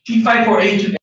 C548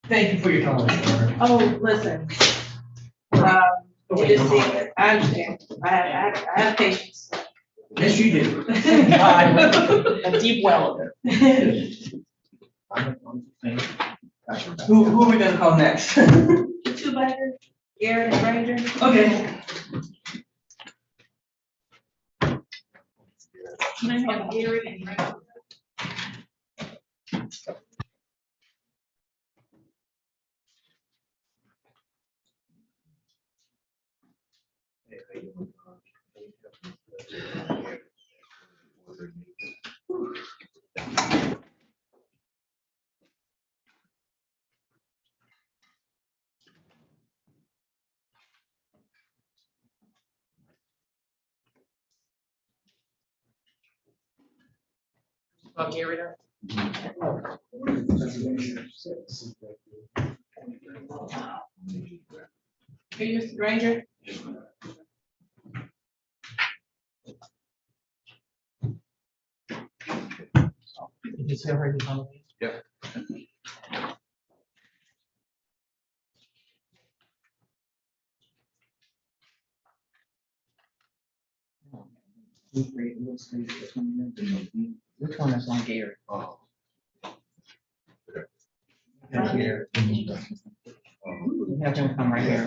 Thank you for your time. Oh, listen. You just see it. I understand. I have patience. Yes, you do. A deep well of it. Who are we gonna call next? The two bagger, Garrett and Ranger. Okay. Can I have Garrett and Ranger? Oh, Garrett. Are you Mr. Granger? Yep. Which one is on Gary? Oh. Here. You have him come right here.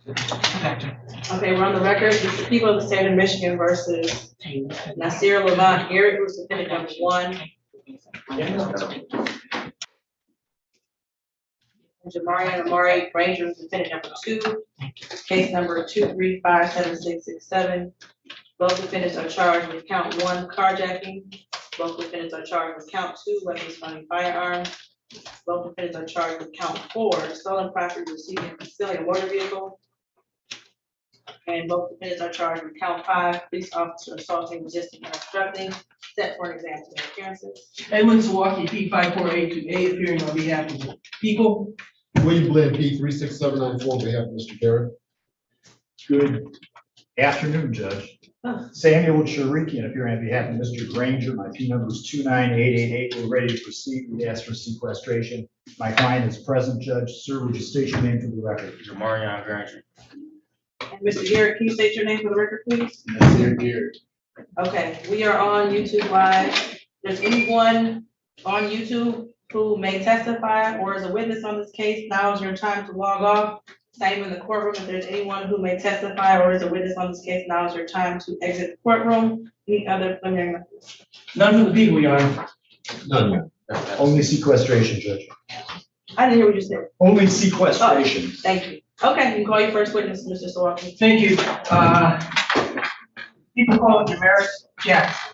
Okay, we're on the record. This is the people of the state of Michigan versus Nasir Levant Garrett, who's defendant number 1. And Jamarian Amari Granger, who's defendant number 2. Case number 2357667. Both defendants are charged with count 1, carjacking. Both defendants are charged with count 2, weapons funding firearms. Both defendants are charged with count 4, stolen property, receiving and concealing a motor vehicle. And both defendants are charged with count 5, police officer assaulting, resisting, and obstructing, set for an example of appearances. Edwin Sawaki, P54828, appearing on behalf of the people. William Glenn, P36794, on behalf of Mr. Garrett. Good afternoon, Judge. Samuel Chirikian, appearing on behalf of Mr. Granger. My P number is 29888. We're ready to proceed. We ask for sequestration. My client is present, Judge. Sir, would you state your name for the record? Jamarian Granger. And Mr. Garrett, can you state your name for the record, please? Nasir Garrett. Okay, we are on YouTube Live. There's anyone on YouTube who may testify or is a witness on this case, now is your time to log off. Same in the courtroom, if there's anyone who may testify or is a witness on this case, now is your time to exit the courtroom. Any other preliminary matters? None for the people, Your Honor. None. Only sequestration, Judge. I didn't hear what you said. Only sequestration. Thank you. Okay, you can call your first witness, Mr. Sawaki. Thank you. People call it Damaris Jackson.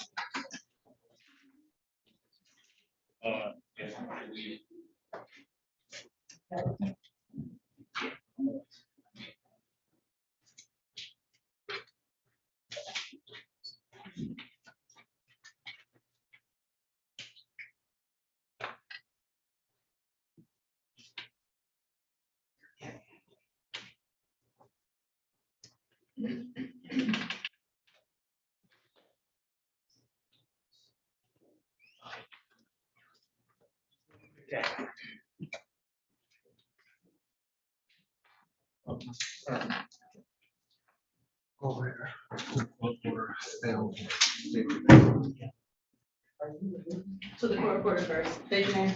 So the court reporter first. State your name.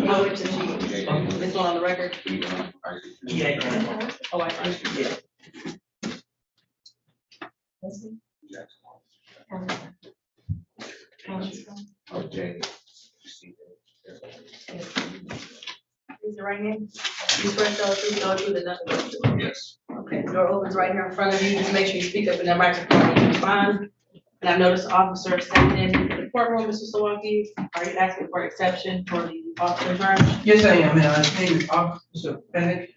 Oh, it's a she. This one on the record. Yeah. Oh, I see. Yeah. Okay. Raise your right hand. You swear to tell the truth, the whole truth, and nothing but the truth. Yes. Okay, the door opens right here in front of you. Just make sure you speak up in that microphone when you respond. And I noticed the officer stepping in the courtroom, Mr. Sawaki. Are you asking for exception for the officer charge? Yes, I am. His name is Officer Bennett.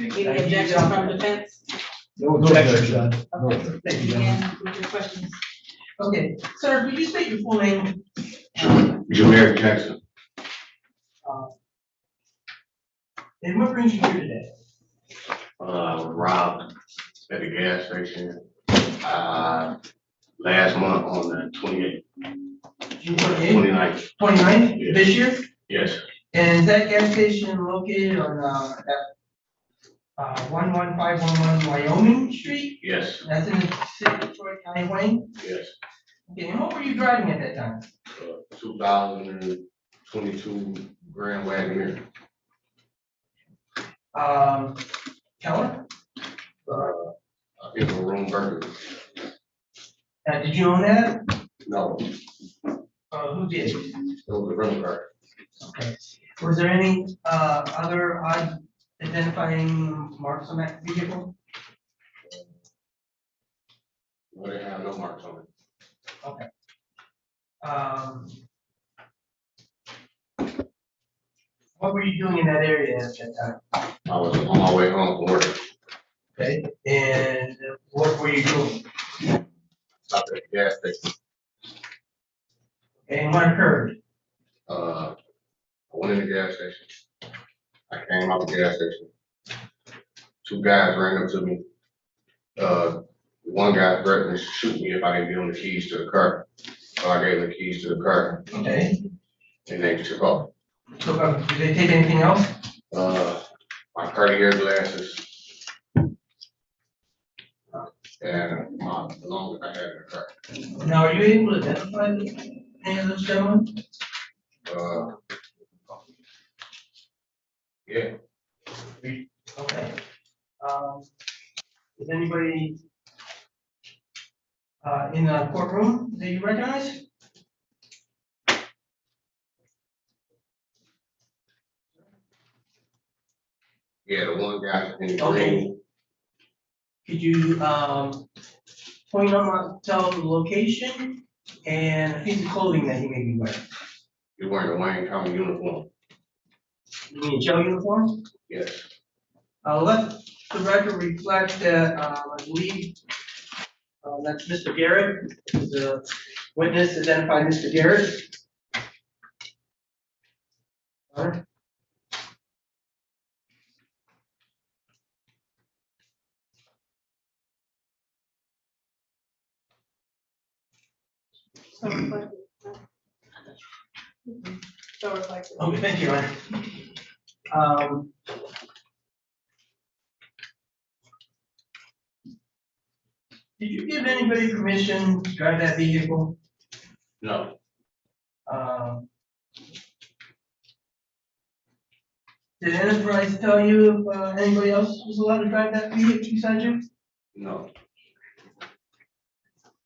Any objections from defense? No objection, Judge. Okay, let's begin with your questions. Okay, sir, could you state your full name? Jameer Jackson. And what brings you here today? Robbed at the gas station, last month on the 28th, June 28th, 29th. 29th Yes. this year? Yes, And is that gas station located on, at 11511 Wyoming Street? yes, That's in the city of Detroit County, Wayne? yes. Okay, and what were you driving at that time? 2022 Grand Wagoneer. Keller? In the room burger. Did you own that? No, Who did? it was a rental car. Okay. Was there any, other identifying marks on that vehicle? No, they have no marks on it. Okay. What were you doing in that area at that time? I was on my way home from work. Okay, and what were you doing? Stopped at the gas station. And what occurred? I went in the gas station. I came out the gas station. Two guys ran up to me. One guy threatened to shoot me if I didn't give him the keys to the car. So I gave him the keys to the car Okay, and they took off. so, did they take anything else? My Cartier glasses. And my belongings I had in the car. Now, are you able to identify any of those gentlemen? Yeah, Okay. Is anybody in the courtroom that you recognize? yeah, the one guy in the Okay. green. Could you, point on, tell the location and a piece of clothing that he may be wearing? You're wearing a Wayne County uniform. You mean jail uniform? Yes, Let the record reflect that, I believe, that's Mr. Garrett, the witness identified Mr. Garrett. Honor? So reflected. So reflected. Okay, thank you, Honor. Did you give anybody permission to drive that vehicle? no, Um, Did Enterprise tell you if anybody else was allowed to drive that vehicle besides you? No,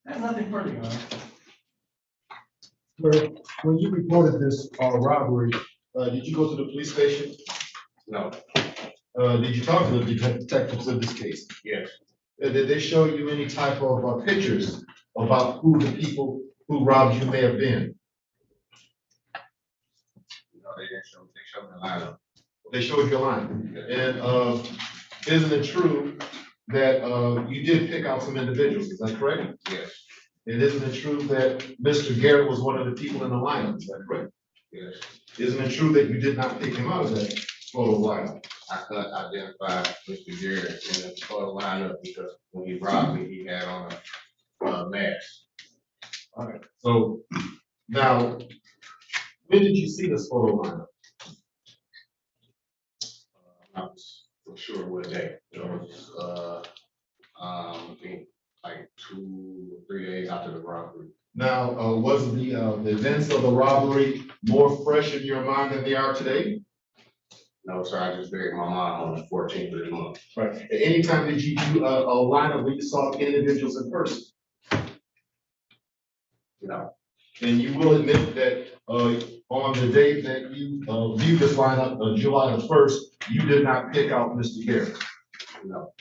I have nothing further, Your Honor. Clerk, when you reported this robbery, did you go to the police station? no, Did you talk to the detectives in this case? yes, Did they show you any type of pictures about who the people who robbed you may have been? no, they showed me the lineup. They showed you a line. And isn't it true that you did pick out some individuals? Is that correct? Yes, And isn't it true that Mr. Garrett was one of the people in the lineup? Is that correct? yes. Isn't it true that you did not pick him out of that photo lineup? I couldn't identify Mr. Garrett in the photo lineup because when he robbed me, he had on a mask. All right. So now, when did you see this photo lineup? I'm not for sure what day. It was, I think like 2 or 3 days after the robbery. Now, was the events of the robbery more fresh in your mind than they are today? No, sir, I just buried my mom on the 14th of this month. Right. At any time did you do a lineup where you saw individuals in person? No, And you will admit that on the day that you viewed this lineup, July the 1st, you did not pick out Mr. Garrett. no,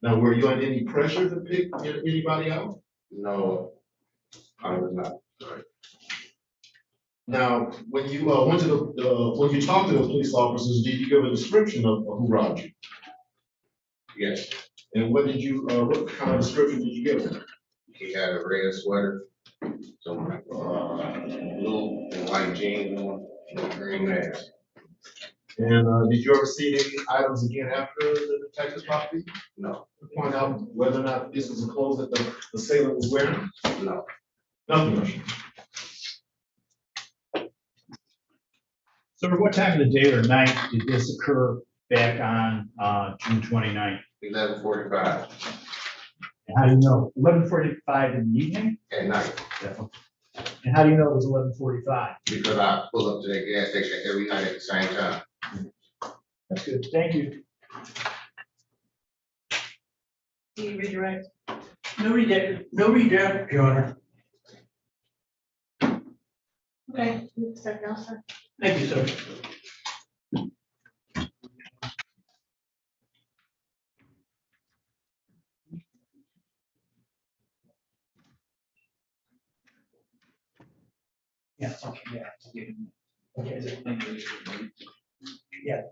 Now, were you under any pressure to pick anybody out? no, I was not. Sorry. Now, when you went to when you talked to the police officers, did you give a description of who robbed you? Yes, And what kind of description did you give them? he had a red sweater, some blue and white jeans on, and a green mask. And did you ever see any items again after the detective's property? No, To point out whether or not this was the clothes that the assailant was wearing? no. Nothing, Your Honor. So at what time of the day or night did this occur back on June 29th? 11:45 And how do you know? 11:45 in the evening? at night, And how do you know it was 11:45? because I pull up to that gas station every night at the same time. That's good, thank you. Do you redirect? No redact, Your Honor. Okay, you can start now, sir. Thank you, sir. Yeah, okay, yeah. Okay, so thank you. Yeah.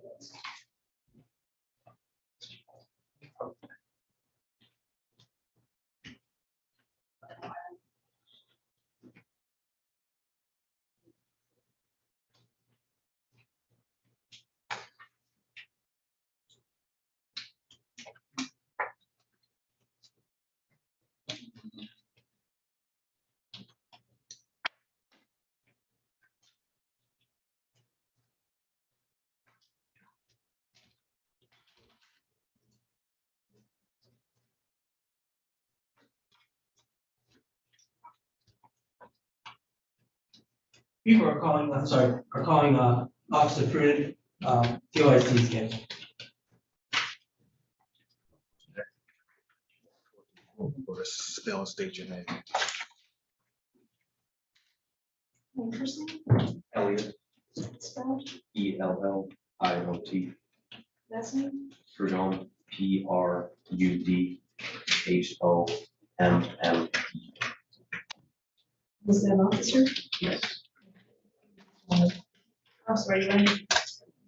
People are calling, Officer Prudent, DOIC scan. Or spell and state your name. Elliot, Spelled, Elliot, last name? Prudhomme, Prudhomm. Was that an officer? Yes. Officer, are you ready?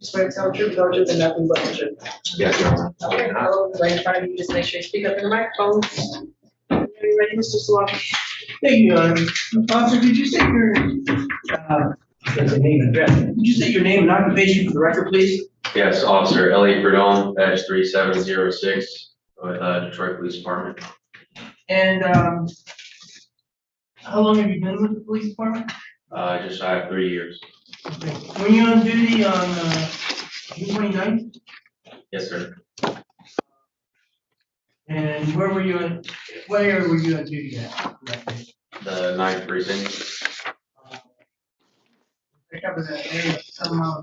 Swear to tell the truth, the whole truth, and nothing but the truth. Yes, Your Honor. Okay, I'll right in front of you, just make sure you speak up in the microphone. Are you ready, Mr. Suarez? Thank you, Your Honor. Officer, could you state your, there's a name and address. Could you state your name and occupation for the record, please? Yes, Officer Elliot Prudhomme, badge 3706, with Detroit Police Department. And, how long have you been with the police department? Just shy of 3 years. Okay. Were you on duty on, June 29th? Yes, sir. And where were you on, what area were you on duty at? The 9th precinct. I covered that area somehow,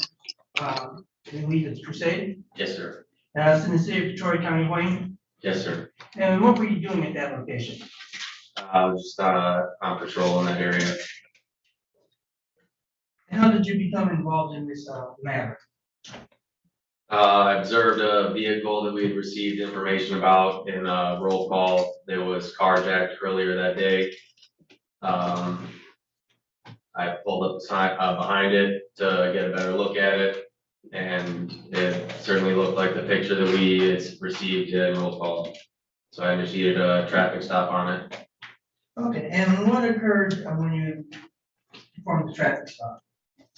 you leave at Crusade? Yes, sir. It's in the city of Detroit, County of Wayne. Yes, sir. And what were you doing at that location? I was just on patrol in that area. And how did you become involved in this matter? I observed a vehicle that we had received information about in a roll call that was carjacked earlier that day. I pulled up the sign behind it to get a better look at it, and it certainly looked like the picture that we had received in roll call. So I initiated a traffic stop on it. Okay, and what occurred when you performed the traffic stop?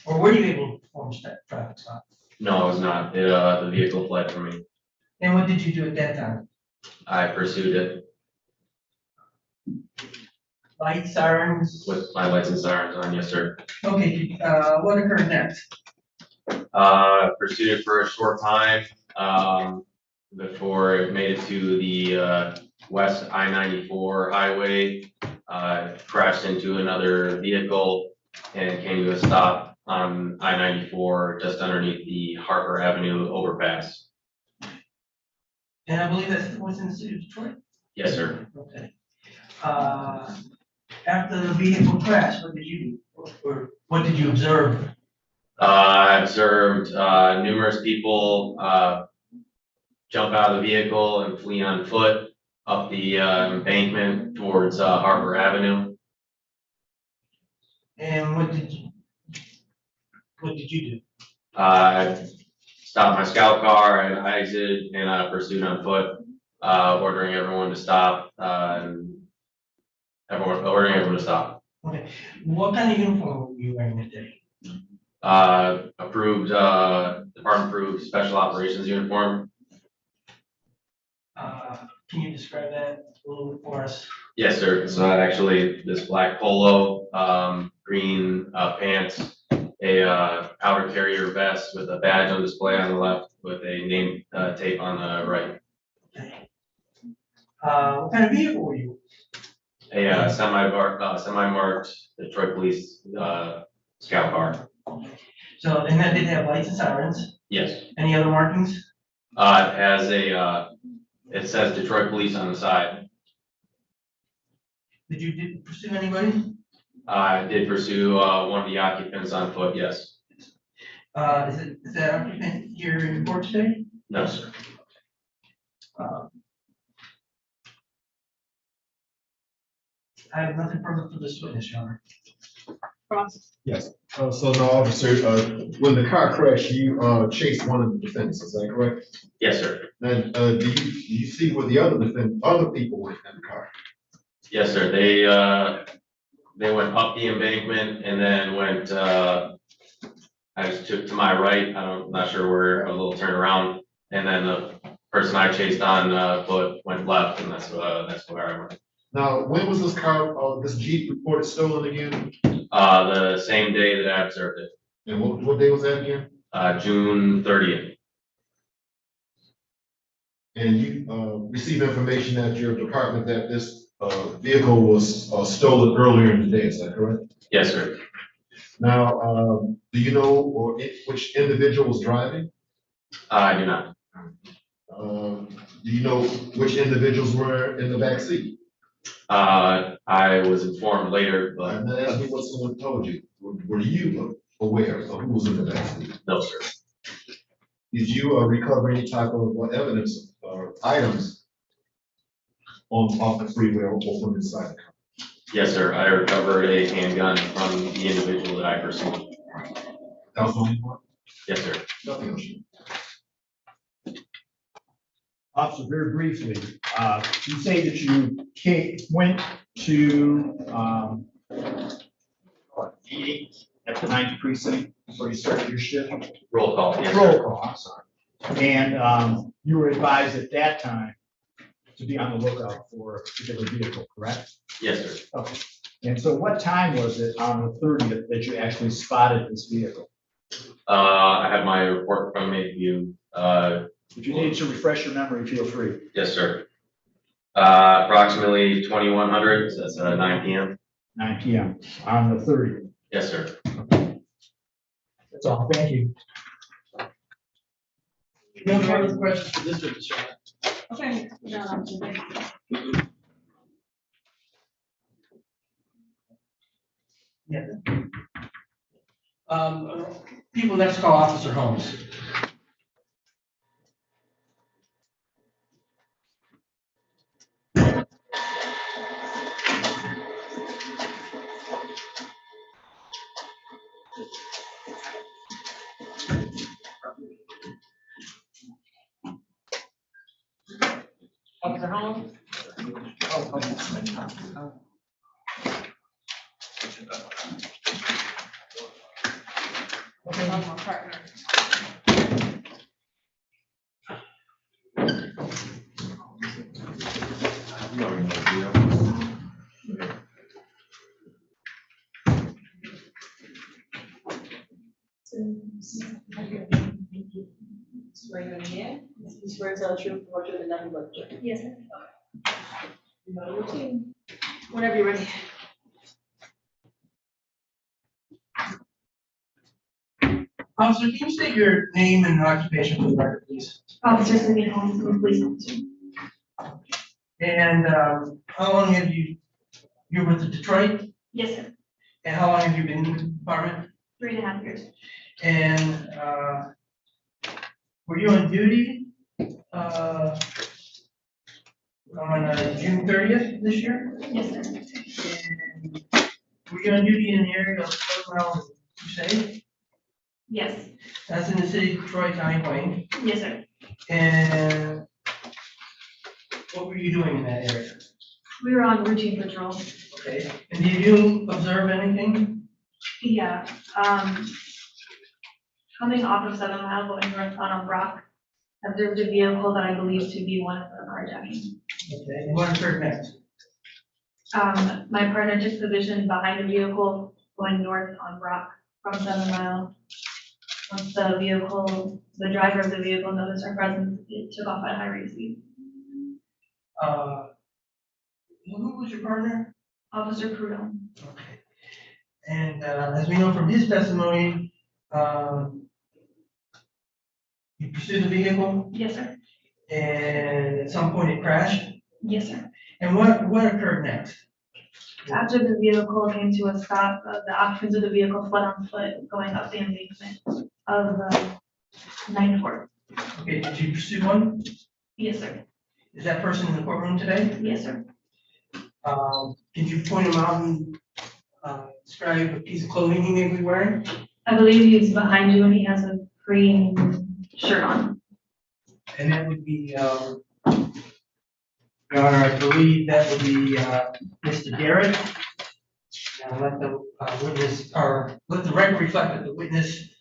Or were you able to perform the traffic stop? No, I was not. The vehicle fled from me. And what did you do at that time? I pursued it Lights, sirens? with my lights and sirens on. Yes, sir. Okay, what occurred next? Pursued it for a short time, before it made it to the, west I-94 highway. Crashed into another vehicle and came to a stop on I-94 just underneath the Harper Avenue overpass. And I believe that was in the city of Detroit? Yes, sir. Okay. After the vehicle crashed, what did you do? Or what did you observe? I observed, numerous people, jump out of the vehicle and flee on foot up the, embankment towards, Harper Avenue. And what did you do? I stopped my scout car and I exited and pursued on foot, ordering everyone to stop, and ordering everyone to stop. Okay, what kind of uniform were you wearing that day? Approved, department approved special operations uniform. Can you describe that a little bit for us? Yes, sir. It's actually this black polo, green pants, a outer carrier vest with a badge on display on the left with a name tape on the right. Okay. What kind of vehicle were you? A semi-marked Detroit Police scout car. So, and that did have lights and sirens. Yes. Any other markings? It has it says Detroit Police on the side. Did pursue anybody? I did pursue one of the occupants on foot, yes. Is that occupant here in court today? No, sir. I have nothing further for this witness, Your Honor. Cross. Yes. So now, officer, when the car crashed, you chased one of the defendants, is that correct? Yes, sir. And do you see where the other people went in the car? Yes, sir. They went up the embankment and then went, I just took to my right. I'm not sure where, a little turnaround. And then the person I chased on foot went left, and that's where I went. Now, when was this car, this Jeep reported stolen again? The same day that I observed it, And what day was that again? June 30th. And you received information at your department that this vehicle was stolen earlier in the day, is that correct? Yes, sir. Now, do you know which individual was driving? I do not. Do you know which individuals were in the back seat? I was informed later, but I'm not asking what someone told you. Were you aware of who was in the back seat? no, sir. Did you recover any type of evidence or items off the freeway or from inside the car? Yes, sir. I recovered a handgun from the individual that I pursued. That was the only one? Yes, sir. Nothing else? Officer, very briefly, you say that you went to, meeting at the 9th precinct before you started your shift? Roll call. Yes, Roll sir. call, I'm sorry. And you were advised at that time to be on the lookout for a particular vehicle, correct? Yes, sir. Okay. And so what time was it on the 30th that you actually spotted this vehicle? I have my report from me. If you need to refresh your memory, feel free. Yes, sir. Approximately 2100, so that's 9 p.m. 9 p.m. on the 30th. Yes, sir. That's all. Thank you. No further questions for this witness, Your Honor. Okay. Yeah. People next call Officer Holmes. Officer Holmes? Okay. My partner. Swear you again? You swear to tell the truth, the whole truth, and nothing but the truth? Yes, sir. You know the routine. Whenever you're ready. Officer, can you state your name and occupation for the record, please? Officer Sabree Holmes, I'm a police officer. And how long have you're with the Detroit? Yes, sir. And how long have you been in the department? 3.5 years. And were you on duty on June 30th this year? Yes, sir. And were you on duty in the area of Fort Crusade? Yes. That's in the city of Detroit, County Plain. Yes, sir. And what were you doing in that area? We were on routine patrol. Okay. And did you observe anything? Yeah. Coming off of 7 Mile going north on Brock, observed a vehicle that I believe to be one of the carjacking. Okay. And what occurred next? My partner took position behind the vehicle going north on Brock from 7 Mile. Once the driver of the vehicle noticed our presence, it took off at high rate speed. Who was your partner? Officer Crudo. Okay. And as we know from his testimony, you pursued the vehicle Yes, sir. and at some point it crashed. Yes, sir. And what occurred next? After the vehicle came to a stop, the occupants of the vehicle fled on foot going up the embankment of 94. Okay, did you pursue one? Yes, sir. Is that person in the courtroom today? Yes, sir. Did you point him out and describe a piece of clothing he may be wearing? I believe he's behind you and he has a green shirt on. And that would be, Your Honor, I believe that would be Mr. Garrett. Now let the witness, or let the record reflect that the witness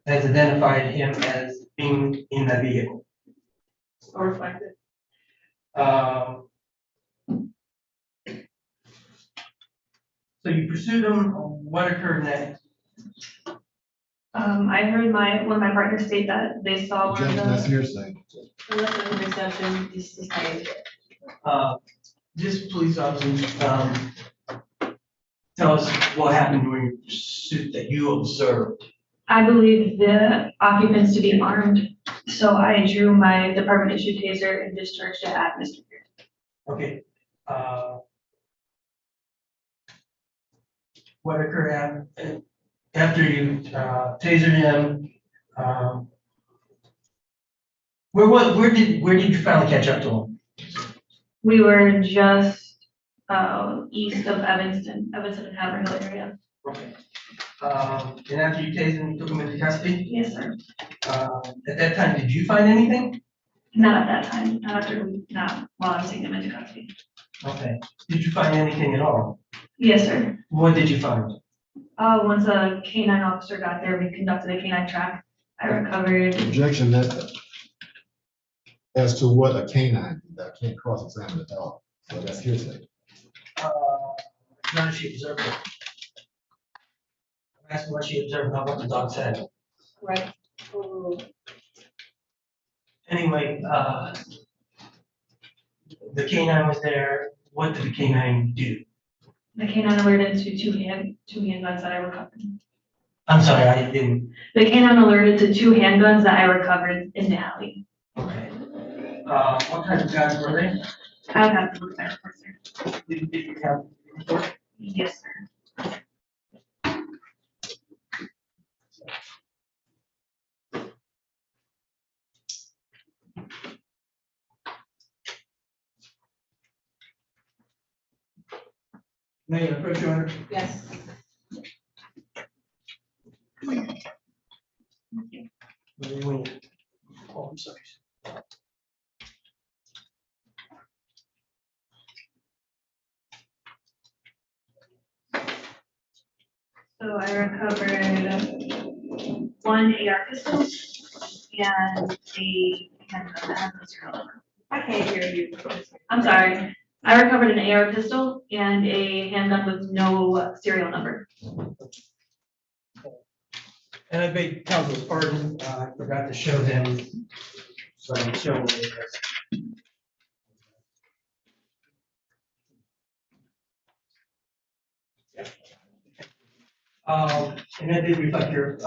has identified him as being in the vehicle. So reflected. So you pursued him, what occurred next? I heard one of my partners state that they saw one of That's the, hearsay. Unless there's an exception, this is paid. This police officer, tell us what happened during your pursuit that you observed. I believe the occupants to be armed. So I drew my department issued taser and discharged it at Mr. Pierce. Okay. What occurred after you tasered him? Where did you finally catch up to him? We were just east of Evanston and Haverhill area. Okay. And after you tased him, you took him into custody? Yes, sir. At that time, did you find anything? Not at that time, not while I was taking them into custody. Okay. Did you find anything at all? Yes, sir. What did you find? Once a K-9 officer got there, we conducted a K-9 track. I recovered, Objection that as to what a canine, I can't cross-examine at all, so that's hearsay. None of she observed it. I'm asking what she observed, not what the dog said. Right. Anyway, the K-9 was there. What did the K-9 do? the K-9 alerted to two handguns that I recovered. I'm sorry, I didn't. The K-9 alerted to 2 handguns that I recovered in the alley. Okay. What kind of guys were they? I have to look at it, sir. Did you have? Yes, sir. May I approach your honor? Yes. Oh, I'm sorry. So I recovered one AR pistol and a handgun that has no serial number. I can't hear you. I'm sorry. I recovered an AR pistol and a handgun with no serial number. And I beg counsel's pardon, I forgot to show them. So I can show them. And that did reflect your,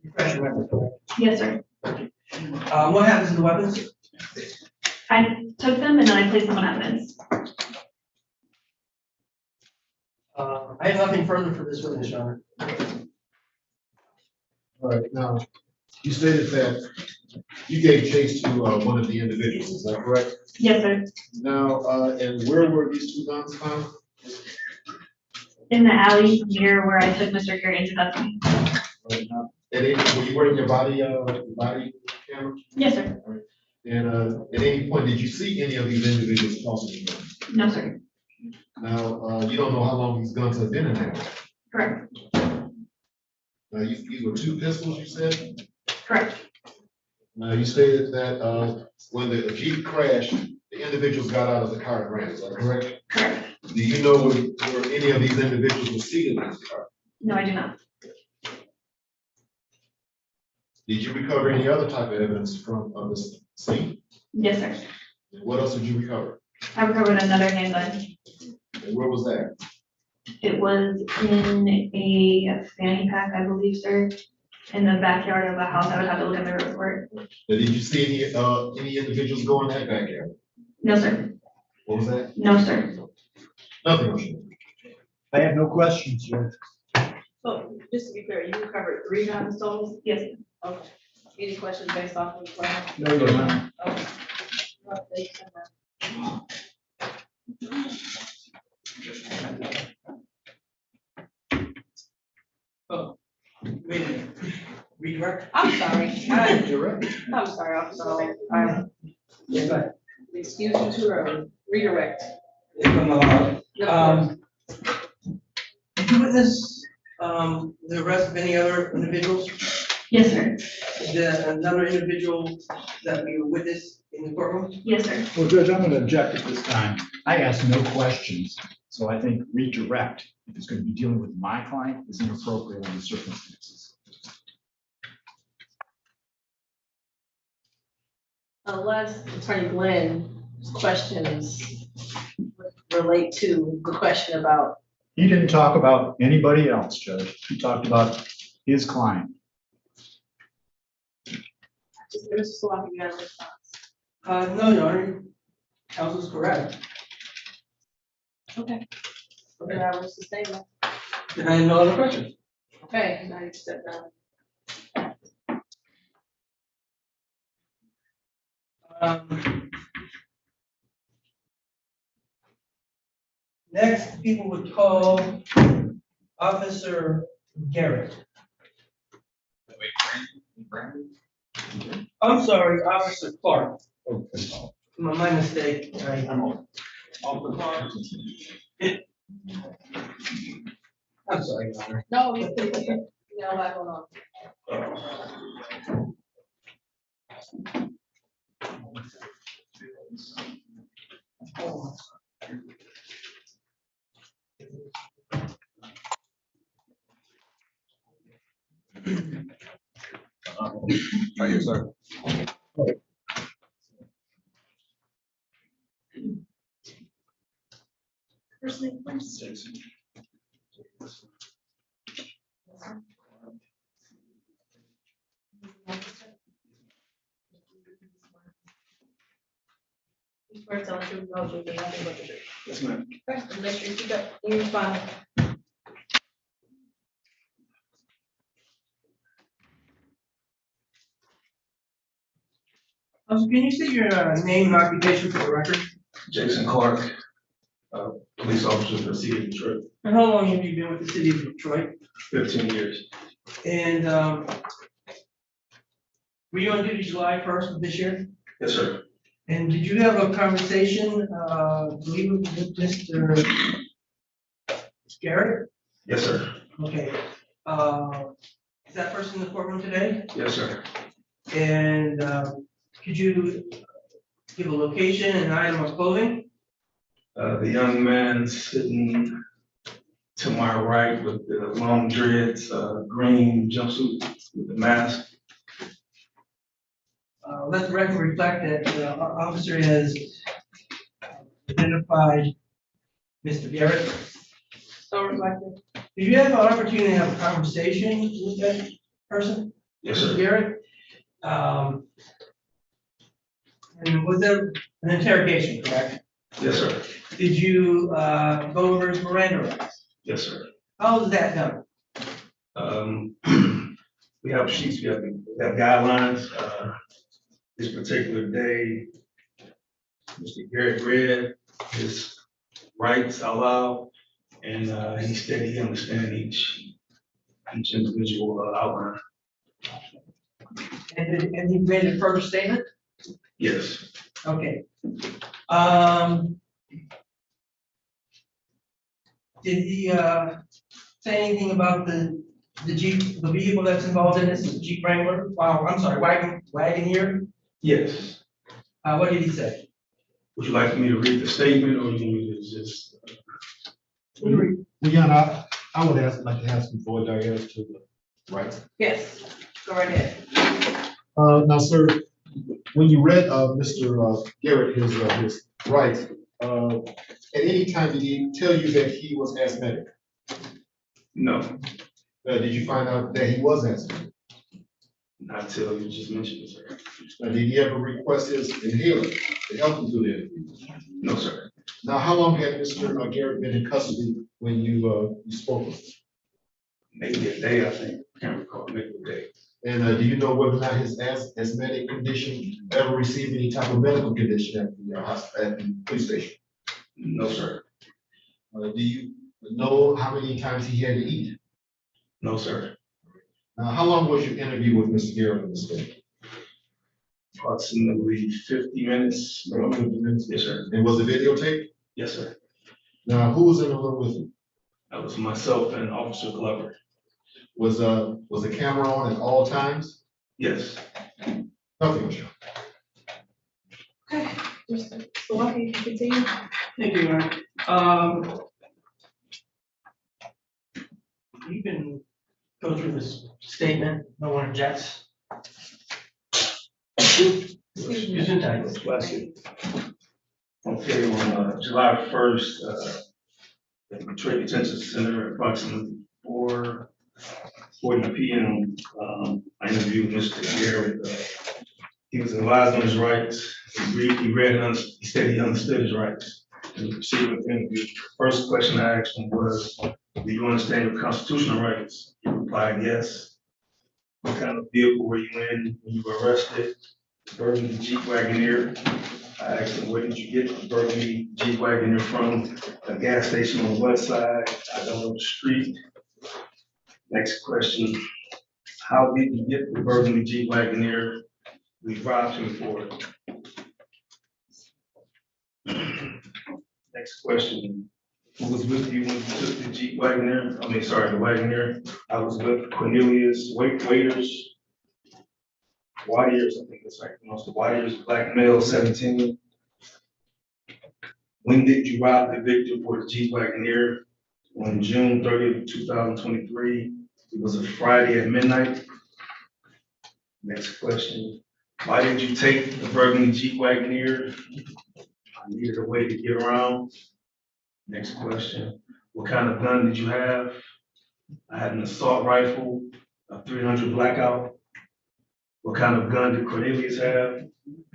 refresh your memory, correct? Yes, sir. What happens to the weapons? I took them and then I placed them on evidence. I have nothing further for this witness, Your Honor. All right, now, you stated that you gave chase to one of the individuals, is that correct? Yes, sir. Now, and where were these two guns found? In the alley near where I took Mr. Gary into custody. Right now, were you wearing your body camera? Yes, sir. And at any point, did you see any of these individuals tossing the guns? No, sir. Now, you don't know how long these guns have been in there. Correct. Now, these were two pistols, you said? Correct. Now, you stated that when the Jeep crashed, the individuals got out of the car and ran, is that correct? Correct. Do you know where any of these individuals were seated in this car? No, I do not. Did you recover any other type of evidence from this scene? Yes, sir. What else did you recover? I recovered another handgun. And where was that? It was in a fanny pack, I believe, sir, in the backyard of a house. I would have to look at the report. Now, did you see any individuals go in that backyard? No, sir. What was that? No, sir. Nothing else. I have no questions, Judge. So, just to be clear, you recovered 3 gun pistols? Yes. Okay. Any questions based off of the plan? No, Your Honor. Okay. Oh, wait a minute. Redirect? I'm sorry. Direct. I'm sorry, officer. Yeah, go ahead. Excuse me too early. Redirect. Did you witness, the arrest of any other individuals? Yes, sir. Another individual that we witnessed in the courtroom? Yes, sir. Well, Judge, I'm going to object at this time. I asked no questions, so I think redirect, if it's going to be dealing with my client, is inappropriate under the circumstances. Unless Attorney Glenn's questions relate to the question about. He didn't talk about anybody else, Judge. He talked about his client. Just Mr. Slaughter, you got a response. No, Your Honor. Counsel's correct. Okay. Okay, that was the statement. Then I have no other questions. Okay, now you step down. Next, people would call Officer Garrett. I'm sorry, Officer Clark. Okay. My mistake. I'm sorry, Your Honor. No, you know, like, hold on. Right here, sir. First name, please. You swear to tell the truth, the whole truth, and nothing but the truth. Yes, ma'am. Okay, and make sure you speak up when you respond. Can you say your name and occupation for the record? Jason Clark, police officer for the city of Detroit, And how long have you been with the city of Detroit? 15 years. And were you on duty July 1st of this year? Yes, sir. And did you have a conversation, believe it, with Mr. Garrett? Yes, sir. Okay. Is that person in the courtroom today? Yes, sir. And could you give a location and item of clothing? The young man sitting to my right with the long dreads, green jumpsuit with the mask. Let the record reflect that the officer has identified Mr. Garrett. So reflective. Did you have an opportunity to have a conversation with that person? Yes, Mr. sir. Garrett? And was there an interrogation, correct? Yes, sir. Did you go over his Miranda rights? Yes, sir. How was that done? We have sheets, we have guidelines. This particular day, Mr. Garrett read his rights out loud, and he said he understand each individual outline. And he made a further statement? Yes. Okay. Did he say anything about the Jeep, the vehicle that's involved in this, the Jeep Wrangler? Wow, I'm sorry, Wagoneer? Yes. What did he say? Would you like me to read the statement, or you want me to just? Leon, I would like to ask you for Diana to the right. Yes, go right ahead. Now, sir, when you read, Mr. Garrett, his rights, at any time did he tell you that he was asthmatic? No, Did you find out that he was asthmatic? not until you just mentioned it, sir. Did he ever request his inhaler to help him through the interview? No, sir. Now, how long had Mr. Garrett been in custody when you spoke with him? Maybe a day, I think. Can't recall, maybe a day. And do you know whether or not his asthmatic condition ever received any type of medical condition at the police station? No, sir. Do you know how many times he had to eat? No, sir. Now, how long was your interview with Mr. Garrett in the state? Approximately 50 minutes. Yes, sir. And was it videotaped? Yes, sir. Now, who was in the room with him? That was myself and Officer Glover. Was the camera on at all times? Yes. Nothing was shown. Okay, Mr. Milwaukee, you can continue. Thank you, Your Honor. You can go through this statement, no one objects. Excuse me, time. Bless you. Okay, on July 1st, at the Detroit Detention Center, approximately 4:40 p.m., I interviewed Mr. Garrett. He was advised on his rights. He read and he said he understood his rights. And we proceeded with the interview. First question I asked him was, do you understand your constitutional rights? He replied, yes. What kind of vehicle were you in when you were arrested? Burgundy Jeep Wagoneer. I asked him, where did you get the Burgundy Jeep Wagoneer from? A gas station on the west side. I don't know the street. Next question. How did you get the Burgundy Jeep Wagoneer? We robbed him for it. Next question. Who was with you when you took the Jeep Wagoneer? The Wagoneer. I was with Cornelius Waiters. Warriors, I think it's like most Warriors, black male, 17. When did you rob the victim for the Jeep Wagoneer? On June 30th, 2023. It was a Friday at midnight. Next question. Why did you take the Burgundy Jeep Wagoneer? I needed a way to get around. Next question. What kind of gun did you have? I had an assault rifle, a .300 Blackout. What kind of gun did Cornelius have?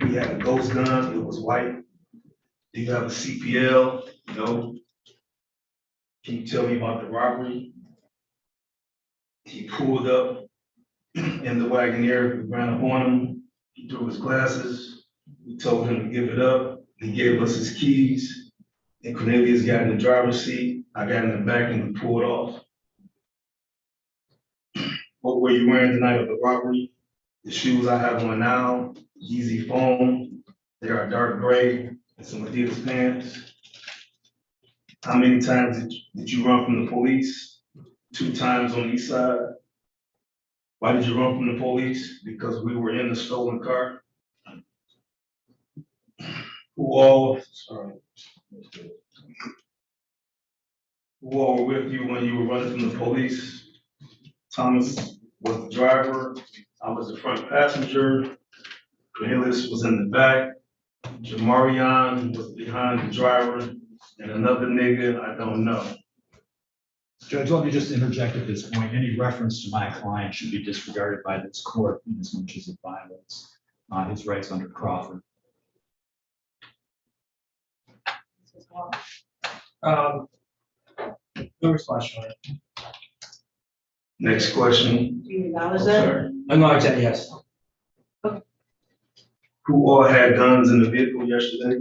He had a ghost gun, it was white. Do you have a CPL? No. Can you tell me about the robbery? He pulled up in the Wagoneer, we ran up on him, he threw his glasses, we told him to give it up, he gave us his keys, and Cornelius got in the driver's seat, I got in the back and we pulled off. What were you wearing the night of the robbery? The shoes I have on now, Yeezy foam, they are dark gray, and some Adidas pants. How many times did you run from the police? 2 times on each side. Why did you run from the police? Because we were in the stolen car. Who all were with you when you were running from the police? Thomas was the driver, I was the front passenger, Cornelius was in the back, Jamarion was behind the driver, and another nigga I don't know. Judge, let me just interject at this point. Any reference to my client should be disregarded by this court in as much as it violates his rights under Crawford. No response, Your Honor. Next question. Do you acknowledge that? Acknowledge that, yes. Who all had guns in the vehicle yesterday?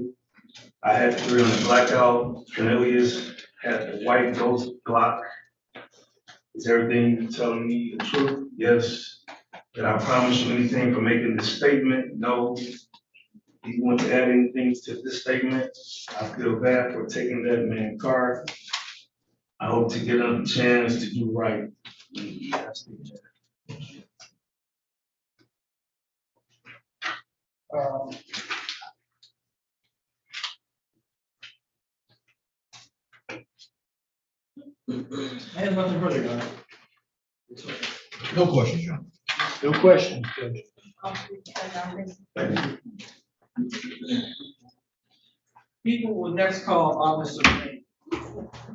I had 3 on the blackout. Cornelius had the white Ghost Glock. Is everything you telling me the truth? Yes. Did I promise you anything for making this statement? No. Do you want to add anything to this statement? I feel bad for taking that man's car. I hope to get a chance to do right. I have nothing further, Your Honor. No questions, John. No questions, Judge. People will next call Officer Brandon.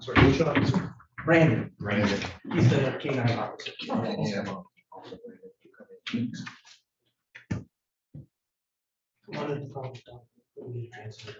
Sorry, which officer? Brandon, Brandon. he's the K-9 officer. Wanted to call, we need to transfer.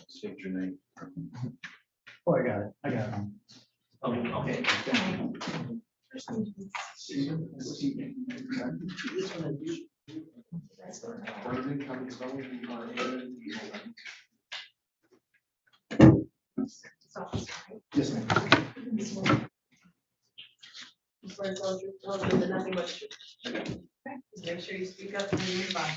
State your name. Oh, I got it. I got it. Okay. Yes, ma'am. Nothing but truth. Okay. Just make sure you speak up when you respond.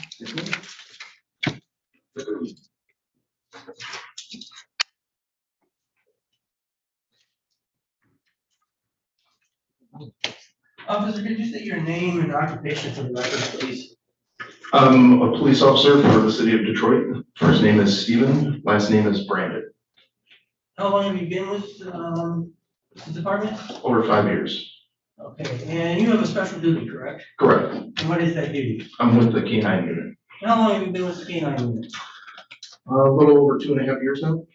Officer, could you state your name and occupation for the record, please? I'm a police officer for the city of Detroit. First name is Steven, last name is Brandon. How long have you been with the department? Over 5 years. Okay, and you have a special duty, correct? Correct. And what is that duty? I'm with the K-9 unit. And how long have you been with the K-9 unit? A little over 2.5 years now.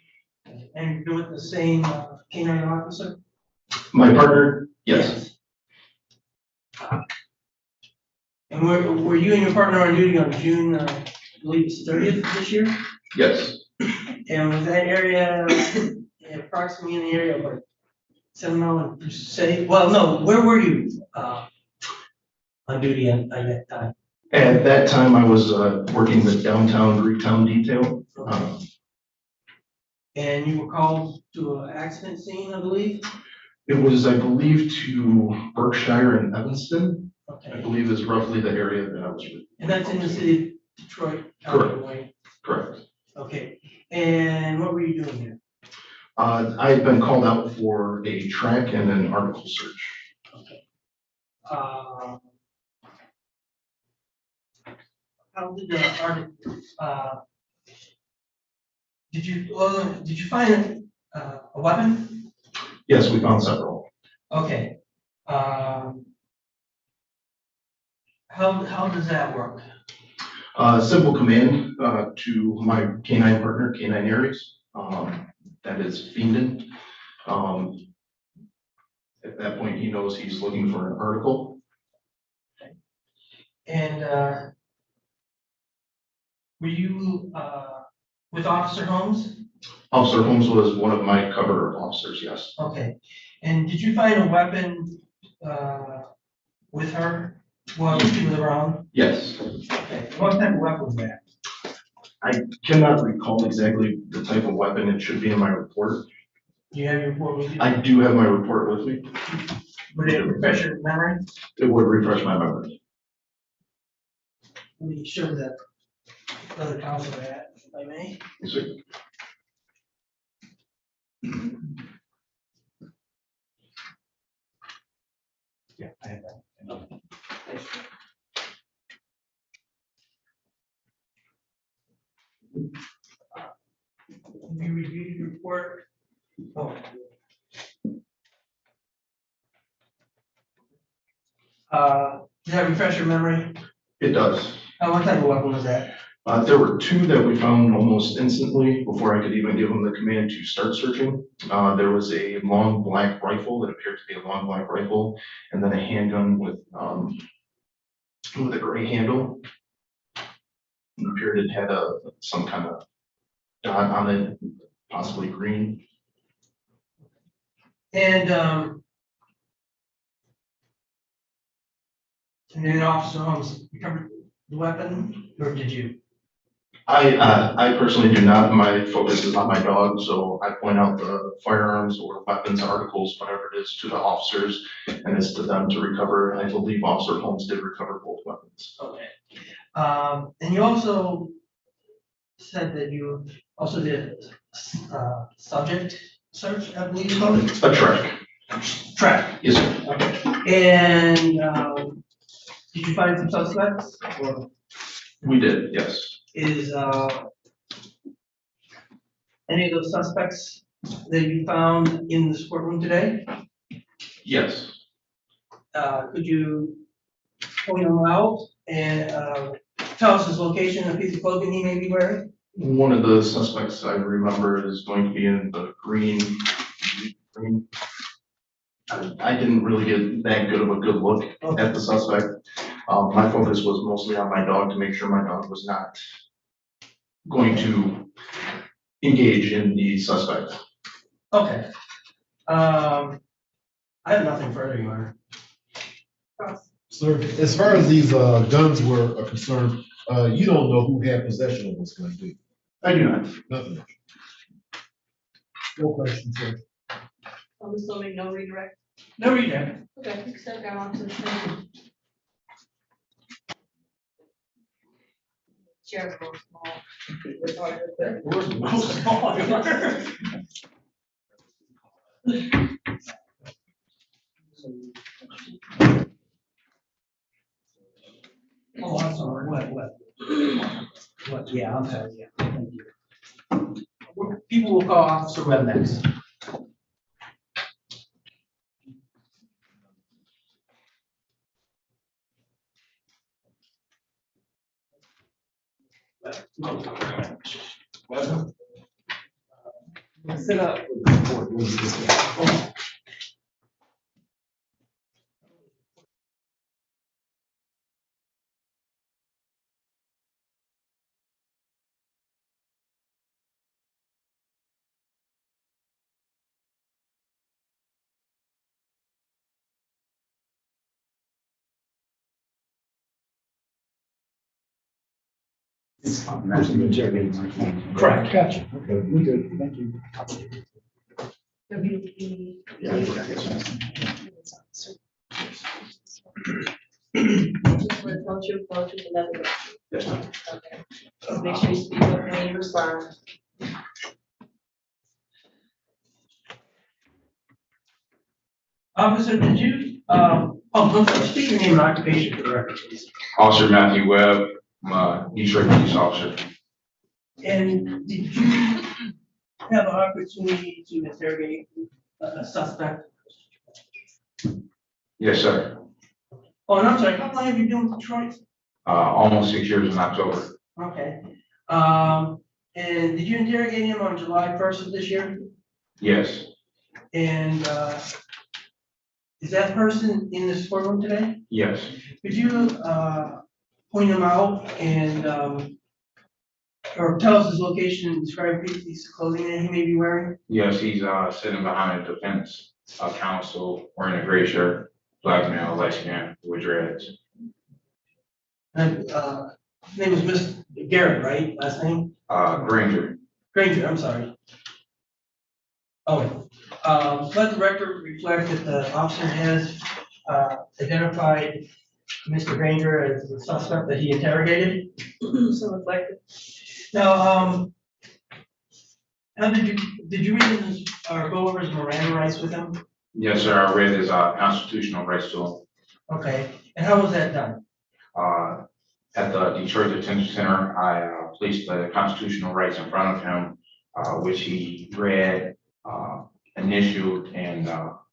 And you've been with the same K-9 officer? My partner, yes. And were you and your partner on duty on June, I believe it's 30th this year? Yes. And was that area approximately in the area of like 7 Mile and say, well, no, where were you on duty at that time? At that time, I was working the downtown Greektown detail. And you were called to an accident scene, I believe? It was, I believe, to Berkshire and Evanston. I Okay, believe is roughly the area that I was with. and that's in the city of Detroit? Correct. Illinois? Correct. Okay, and what were you doing there? I had been called out for a track and an article search. Okay. how did did you find a weapon? Yes, we found several. Okay. How does that work? Simple command to my canine partner, Canine Aries, that is Fiendin. At that point, he knows he's looking for an article. And were you with Officer Holmes? Officer Holmes was one of my cover officers, yes. Okay. And did you find a weapon with her while she was around? Yes. Okay. What type of weapon was that? I cannot recall exactly the type of weapon. It should be in my report. Do you have your report with you? I do have my report with me. Would it refresh your memory? It would refresh my memory. Let me show that other council that, if I may. Yes, sir. Yeah, I have that. Have you reviewed your report? Oh. Does that refresh your memory? It does. What type of weapon was that? There were two that we found almost instantly before I could even give them the command to start searching. There was a long black rifle that appeared to be a long black rifle, and then a handgun with a gray handle. It appeared it had some kind of dot on it, possibly green. And then Officer Holmes recovered the weapon, or did you? I personally do not. My focus is on my dog, so I point out the firearms or weapons, articles, whatever it is, to the officers, and it's to them to recover. I believe Officer Holmes did recover both weapons. Okay. And you also said that you also did subject search, I believe you called it? A track. Track. Yes, sir. Okay. And did you find some suspects? Or We did, yes. is any of those suspects that you found in this courtroom today? Yes. Could you point them out and tell us his location and piece of clothing he may be wearing? One of the suspects I remember is going to be in the green. I didn't really get that good of a good look at the suspect. My focus was mostly on my dog to make sure my dog was not going to engage in the suspect. Okay. I have nothing further, Your Honor. Sir, as far as these guns are concerned, you don't know who had possession of those guns, do you? I do not. Nothing. No question, sir. I'm assuming no redirect. No reason. Okay, so go on to the thing. Chair goes small. It's hard to put. Oh, I'm sorry, what? What, yeah, I'm sorry, yeah, thank you. People will call Officer Webb next. Sit up. Correct. Gotcha. Okay, we good. Thank you. Don't you go to the level? Yes, ma'am. Okay. Make sure you speak up when you respond. Officer, did you, Oh, I'm sorry, state your name and occupation for the record, please. Officer Matthew Webb, I'm a Detroit police officer. And did you have an opportunity to interrogate a suspect? Yes, sir. Oh, and I'm sorry, how long have you been with Detroit? Almost 6 years in October. Okay. And did you interrogate him on July 1st of this year? Yes, And, is that person in this courtroom today? yes, Could you, point him out and, or tell us his location and describe the piece of clothing that he may be wearing? yes, he's sitting behind a defense counsel wearing a gray shirt, black male, light skin, with dreads. And, his name was Mr. Garrett, right? Last name? Granger. Granger, I'm sorry. Oh, let the record reflect that the officer has, identified Mr. Granger as the suspect that he interrogated. So reflective. Now, how did you read his, or go over his Miranda rights with him? Yes, sir, I read his constitutional rights to him. Okay, and how was that done? At the Detroit Detention Center, I placed the constitutional rights in front of him, which he read, initialed, and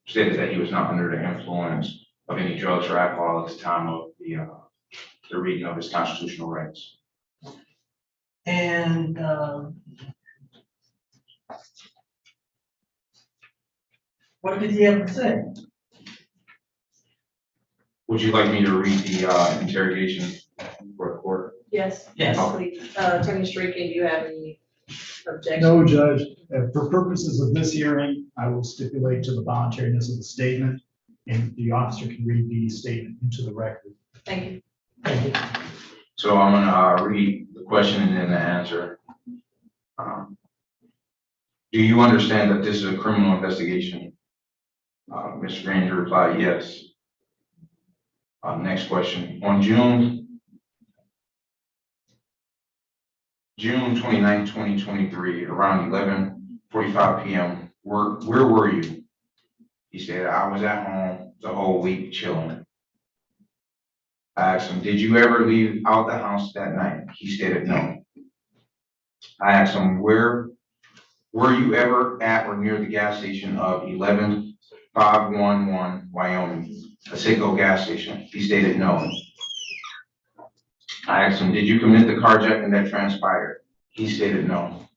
stated that he was not under the influence of any drugs or alcohol at the time of the reading of his constitutional rights. And, what did he have to say? Would you like me to read the interrogation for the court? Yes. Yes. Please. Attorney Strickland, do you have any objections? No, Judge. For purposes of this hearing, I will stipulate to the voluntariness of the statement, and the officer can read the statement into the record. Thank you. Thank you. So I'm gonna read the question and then the answer. Do you understand that this is a criminal investigation? Mr. Granger replied, yes. Next question. On June 29, 2023, around 11:45 p.m., where were you? He said, I was at home the whole week chilling. I asked him, did you ever leave out the house that night? He stated no. I asked him, where were you ever at or near the gas station of 11511 Wyoming, a Citgo gas station? He stated no. I asked him, did you commit the carjacking that transpired? He stated no.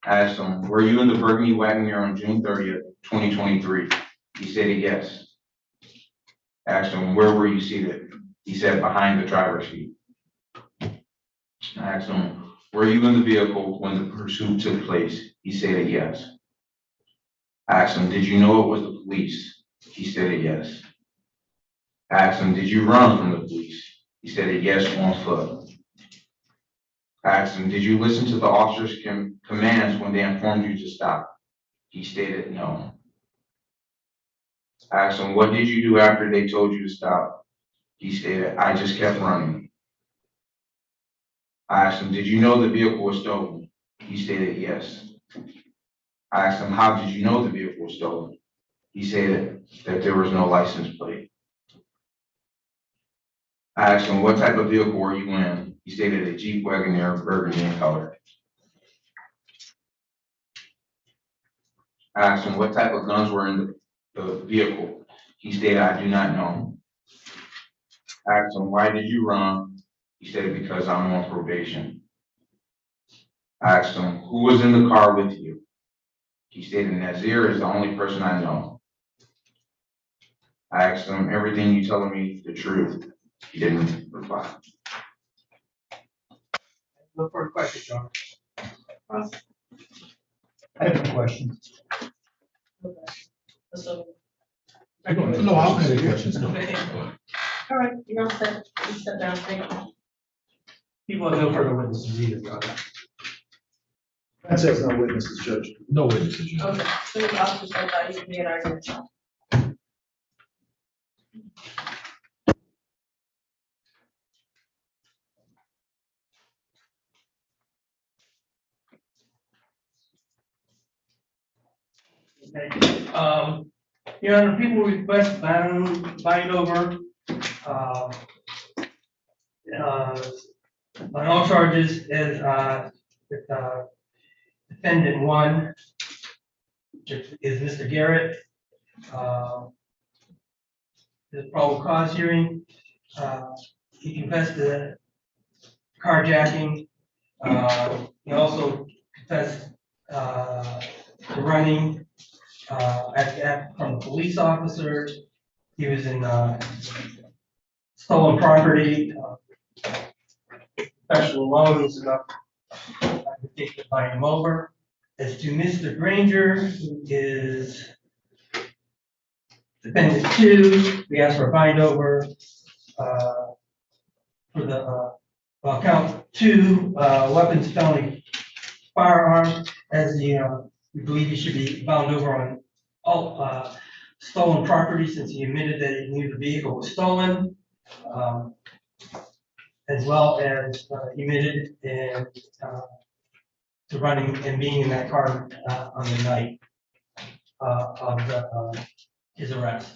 I asked him, were you in the burgundy Wagoneer on June 30th, 2023? He stated yes. I asked him, where were you seated? He said, behind the driver's seat. I asked him, were you in the vehicle when the pursuit took place? He stated yes. I asked him, did you know it was the police? He stated yes. I asked him, did you run from the police? He stated yes, on foot. I asked him, did you listen to the officer's commands when they informed you to stop? He stated no. I asked him, what did you do after they told you to stop? He stated, I just kept running. I asked him, did you know the vehicle was stolen? He stated yes. I asked him, how did you know the vehicle was stolen? He stated that there was no license plate. I asked him, what type of vehicle were you in? He stated a Jeep Wagoneer, burgundy in color. I asked him, what type of guns were in the vehicle? He stated, I do not know. I asked him, why did you run? He stated, because I'm on probation. I asked him, who was in the car with you? He stated, Nazir is the only person I know. I asked him, everything you telling me the truth? He didn't reply. No further questions, John. I have no questions. So, No, I don't have any questions. No. all right, you're all set. You sit down, thank you. People have no further witnesses either, John. That says no witnesses, Judge. No witnesses, Judge. Okay, so the officer said that you can be an argument. Okay, Your Honor, people request bind over, on all charges as, with, defendant one, which is Mr. Garrett. The probable cause hearing, he confessed to carjacking. He also confessed, to running, from a police officer. He was in, stolen property, professional loans, I think to bind him over. As to Mr. Granger, who is defendant two, we asked for a bind over, for the, count two, weapons felony firearm, as the, we believe he should be bound over on all, stolen property, since he admitted that he knew the vehicle was stolen. As well as admitted and to running and being in that car on the night of his arrest.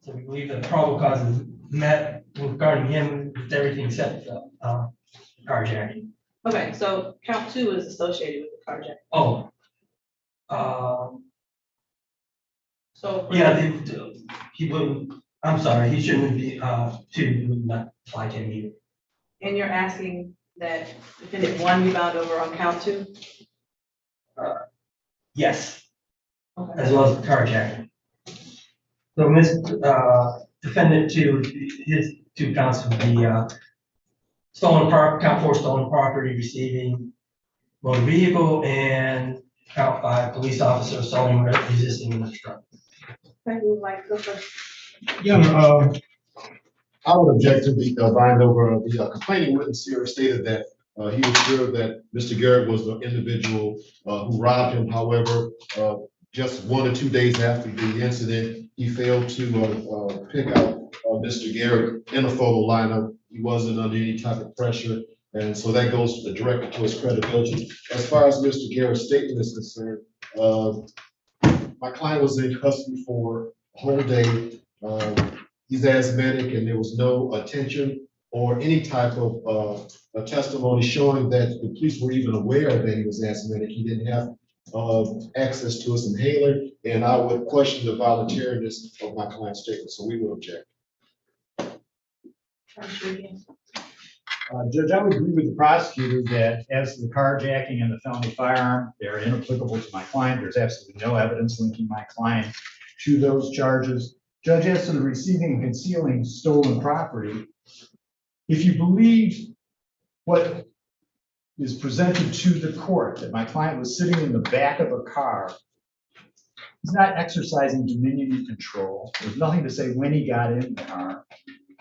So we believe that the probable cause is met regarding him with everything except carjacking. Okay, so count two is associated with the carjacking. Oh. So. Yeah, he wouldn't, I'm sorry, he shouldn't be, two would not apply to him either. And you're asking that defendant one be bound over on count two? Yes, Okay. as well as the carjacking. So defendant two, his two counts would be count four, stolen property, receiving motor vehicle, and count five, police officer assaulting, resisting, and obstructing. Okay, who would like to go first? Yeah, I would object to the bind over. The complaining witness here stated that he was sure that Mr. Garrett was the individual who robbed him. However, just 1 or 2 days after the incident, he failed to pick out Mr. Garrett in a photo lineup. He wasn't under any type of pressure, and so that goes directly to his credibility. As far as Mr. Garrett's statement is concerned, my client was in custody for a whole day. He's asthmatic, and there was no attention or any type of testimony showing that the police were even aware that he was asthmatic. He didn't have access to his inhaler, and I would question the voluntariness of my client's statement, so we will object. Judge, I would agree with the prosecutor that as the carjacking and the felony firearm, they're inapplicable to my client. There's absolutely no evidence linking my client to those charges. Judge, as to the receiving and concealing stolen property, if you believe what is presented to the court, that my client was sitting in the back of a car, he's not exercising dominion and control. There's nothing to say when he got in the car.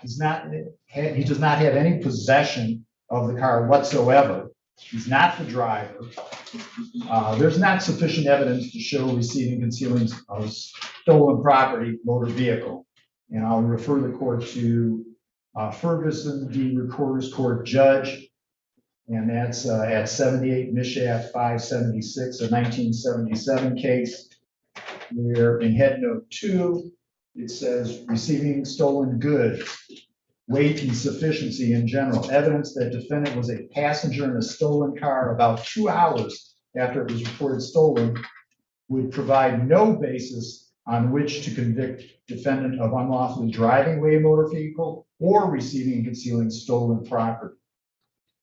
He does not have any possession of the car whatsoever. He's not the driver. There's not sufficient evidence to show receiving, concealing of stolen property, motor vehicle. And I'll refer the court to Ferguson v. Recorder's Court Judge, and that's at 78 Mishaft 576, a 1977 case, where in head note 2, it says receiving stolen goods, weight and sufficiency in general, evidence that defendant was a passenger in a stolen car about 2 hours after it was reported stolen would provide no basis on which to convict defendant of unlawfully driving away a motor vehicle or receiving and concealing stolen property.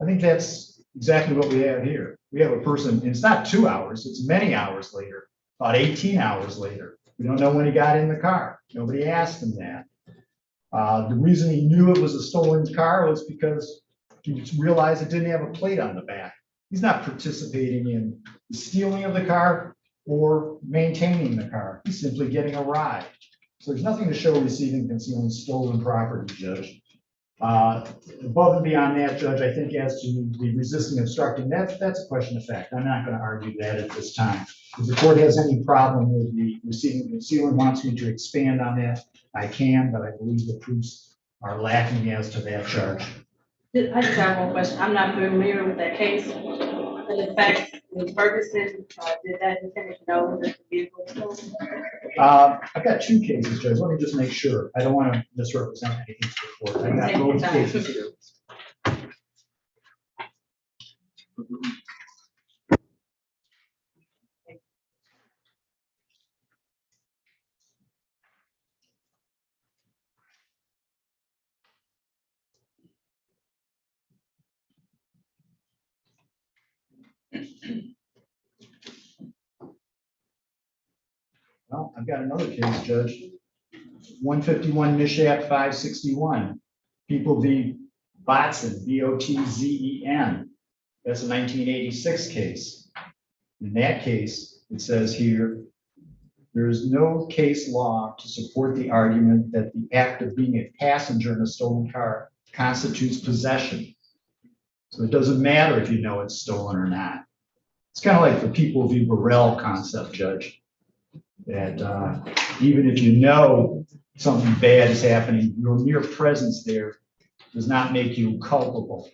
I think that's exactly what we have here. We have a person, it's not 2 hours, it's many hours later, about 18 hours later. We don't know when he got in the car. Nobody asked him that. The reason he knew it was a stolen car was because he realized it didn't have a plate on the back. He's not participating in the stealing of the car or maintaining the car. He's simply getting a ride. So there's nothing to show receiving, concealing stolen property, Judge. Above and beyond that, Judge, I think as to the resisting and obstructing, that's a question of fact. I'm not going to argue that at this time. If the court has any problem with the receiving and concealing, wants me to expand on that, I can, but I believe the proofs are lacking as to that charge. I just have one question. I'm not familiar with that case. The the fact in Ferguson, did that defendant know that the vehicle was stolen? I've got two cases, Judge. Let me just make sure. I don't want to misrepresent anything to the court. I got Take your both time. cases here. Well, I've got another case, Judge. 151 Mishat 561, People v. Botson, B-O-T-Z-E-N. That's a 1986 case. In that case, it says here, there is no case law to support the argument that the act of being a passenger in a stolen car constitutes possession. So it doesn't matter if you know it's stolen or not. It's kind of like the People v. Burrell concept, Judge. That even if you know something bad is happening, your mere presence there does not make you culpable.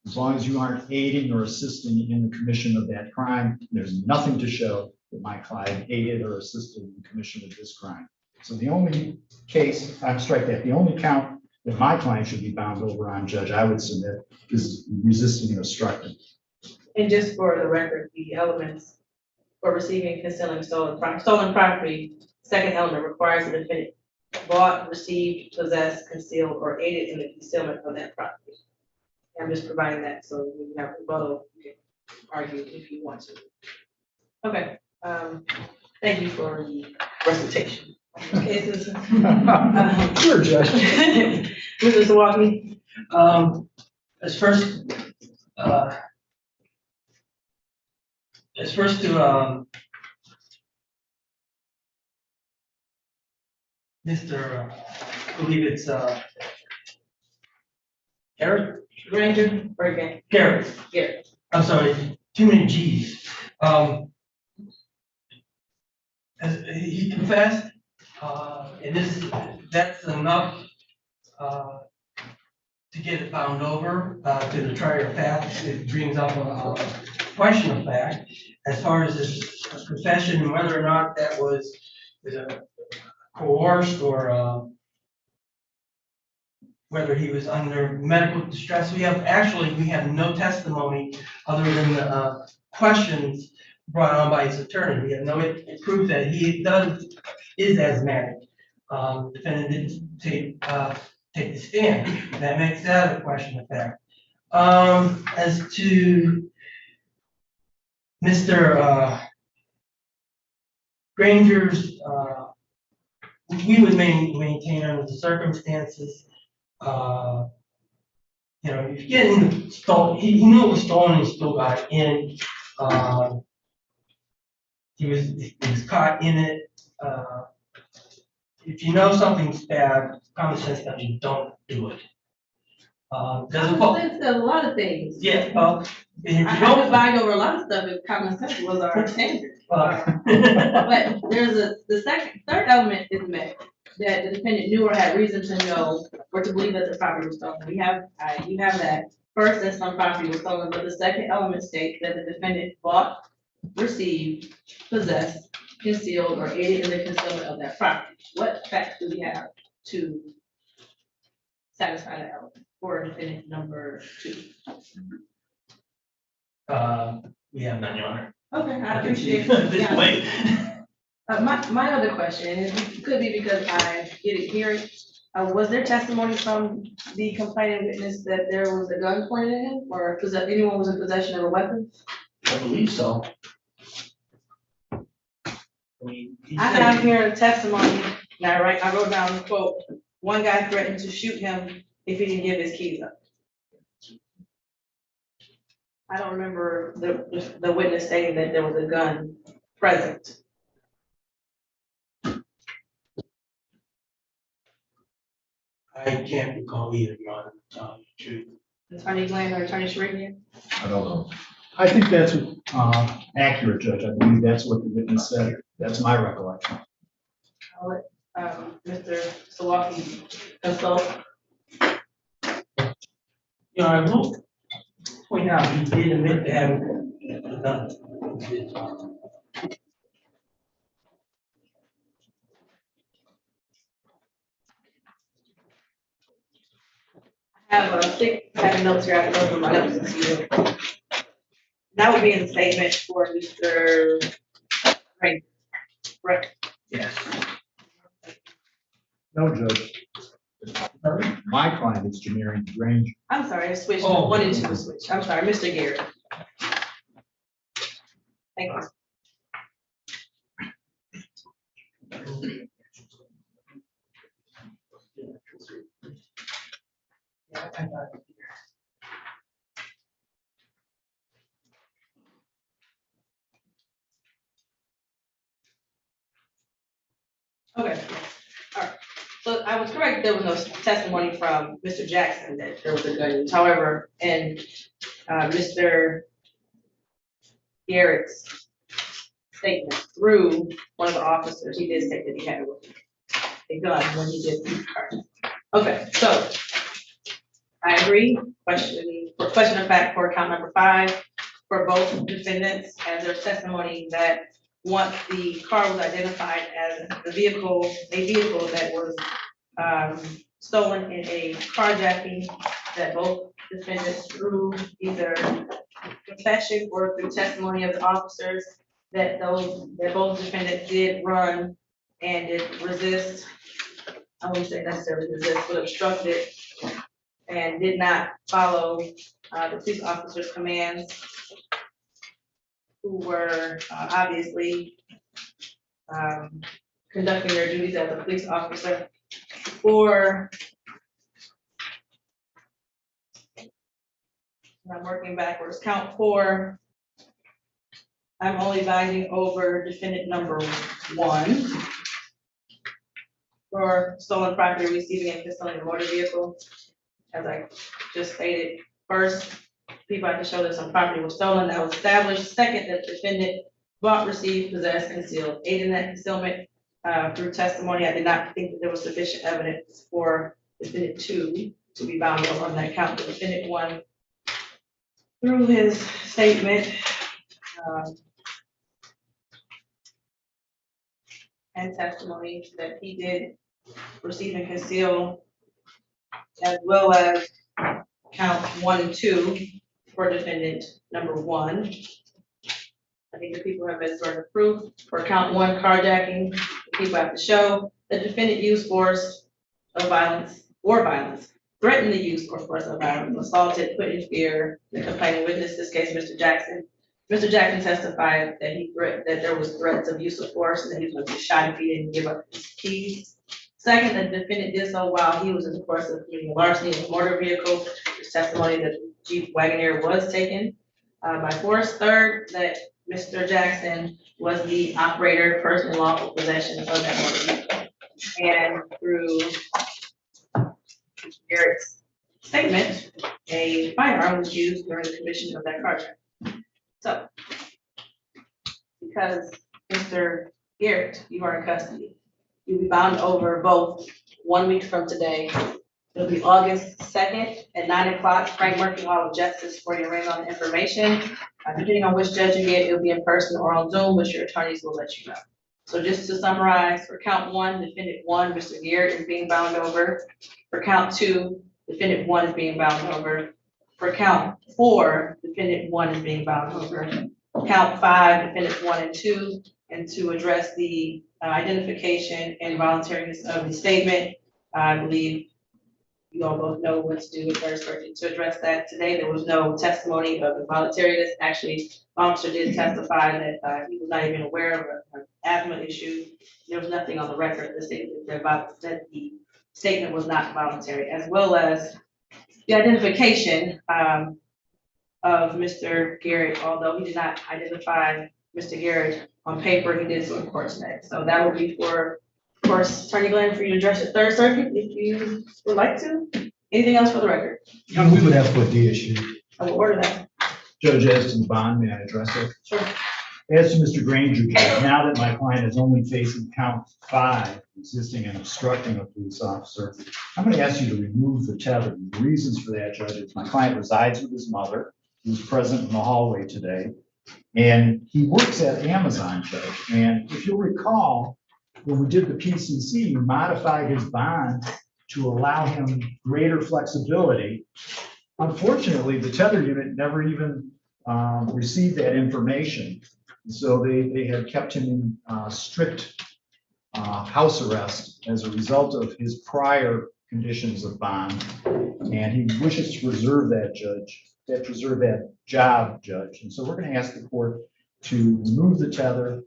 As long as you aren't aiding or assisting in the commission of that crime, there's nothing to show that my client aided or assisted in the commission of this crime. So the only case, I'm strike that, the only count that my client should be bound over on, Judge, I would submit, is resisting or obstructing. And just for the record, the elements for receiving, concealing stolen property, second element requires the defendant bought, received, possessed, concealed, or aided in the concealment of that property. I'm just providing that, so when you have rebuttal, you can argue if you want to. Okay, thank you for the recitation. Cases. Sure, Judge. Mr. Walkie. As first to, Mr., I believe it's, Garrett? Granger, or again? Garrett. Garrett. I'm sorry, too many G's. As he confessed, and that's enough, to get it bound over, to the trier of fact. It brings up a question of fact, as far as his confession and whether or not that was coerced or, whether he was under medical distress. We have no testimony other than the questions brought on by his attorney. We have no proof that he is asthmatic. Defendant didn't take the stand. That makes that a question of fact. As to Mr. Granger's, we would maintain under the circumstances, if you get in stolen, he knew it was stolen, he still got in. He was caught in it. If you know something's bad, common sense tells you don't do it. Common sense does a lot of things. Yeah, well, if you I don't. could bind over a lot of stuff if common sense was our standard. But there's third element is met, that the defendant knew or had reason to know or to believe that the property was stolen. You have that. First, that some property was stolen, but the second element states that the defendant bought, received, possessed, concealed, or aided in the concealment of that property. What facts do we have to satisfy that element for defendant number 2? We have none, Your Honor. Okay, I I think she- appreciate this it. way. My other question, and it could be because I didn't hear it, was there testimony from the complaining witness that there was a gun pointed at him, or because anyone was in possession of a weapon? I believe so. He I said- have here a testimony, and I wrote down the quote, one guy threatened to shoot him if he didn't give his keys up. I don't remember the witness saying that there was a gun present. I can't recall either, Your Honor, to tell you the truth. Attorney Glenn or Attorney Shreve? I don't know. I think that's accurate, Judge. I believe that's what the witness said. That's my recollection. I'll let Mr. Sawaki consult. You know, I will point out, he did admit to having gun. I have seven notes here, I have to go through my notes and see them. That would be in the statement for Mr. Ray. Right. Yes. No, Judge. My client is Jameer Granger. I'm sorry, I switched, Oh. one and two switch, I'm sorry, Mr. Garrett. Thank you. Okay, all right. So I was correct, there was no testimony from Mr. Jackson that there was a gun used. However, in Mr. Garrett's statement through one of the officers, he did state that he had a gun when he did the car. Okay, so I agree. Question of fact for count number 5 for both defendants, as their testimony that once the car was identified as a vehicle that was stolen in a carjacking, that both defendants through either confession or through testimony of the officers, that both defendants did run and did resist. I wouldn't say necessarily resist, but obstructed and did not follow the police officer's commands, who were obviously conducting their duties as a police officer. For, I'm working backwards, count 4, I'm only advising over defendant number 1 for stolen property, receiving and concealing a motor vehicle. As I just stated, first, people have to show that some property was stolen, that was established. Second, that the defendant bought, received, possessed, concealed, aided in that concealment. Through testimony, I did not think that there was sufficient evidence for defendant 2 to be bound over on that count. The defendant 1, through his statement, and testimony, that he did receive and conceal, as well as count 1 and 2 for defendant number 1. I think the people have been sort of proof for count 1 carjacking. The people have to show the defendant used force of violence or violence, threatened the use or force of violence, assaulted, put in fear the complaining witness, this case, Mr. Jackson. Mr. Jackson testified that there was threats of use of force and that he was going to be shot if he didn't give up his keys. Second, the defendant did so while he was in the course of committing larceny of a motor vehicle. There's testimony that the Jeep Wagoneer was taken by force. Third, that Mr. Jackson was the operator, person in lawful possession of that motor vehicle. And through Garrett's statement, a firearm was used during the commission of that carjacking. So, because Mr. Garrett, you are in custody, you'll be bound over both 1 week from today. It'll be August 2nd at 9 o'clock, Frank Murphy Hall of Justice for your ring on information. Depending on which judge you get, it'll be in person or on Zoom, which your attorneys will let you know. So just to summarize, for count 1, defendant 1, Mr. Garrett is being bound over. For count 2, defendant 1 is being bound over. For count 4, defendant 1 is being bound over. Count 5, defendants 1 and 2, and to address the identification and voluntariness of the statement, I believe you all both know what to do with first person to address that. Today, there was no testimony of the voluntariness. Actually, officer did testify that he was not even aware of an asthma issue. There was nothing on the record that stated that the statement was not voluntary, as well as the identification of Mr. Garrett, although he did not identify Mr. Garrett on paper, he did so in court today. So that would be for, of course, Attorney Glenn, for you to address your third circuit if you would like to. Anything else for the record? We would have put the issue. I will order that. Judge, as to the bond, may I address it? Sure. As to Mr. Granger, Judge, now that my client is only facing count 5, resisting and obstructing a police officer, I'm going to ask you to remove the tether. The reasons for that, Judge, is my client resides with his mother, who's present in the hallway today. And he works at Amazon, Judge. And if you'll recall, when we did the PCC, we modified his bond to allow him greater flexibility. Unfortunately, the tether unit never even received that information. So they had kept him in strict house arrest as a result of his prior conditions of bond. And he wishes to preserve that, preserve that job, Judge. And so we're going to ask the court to remove the tether,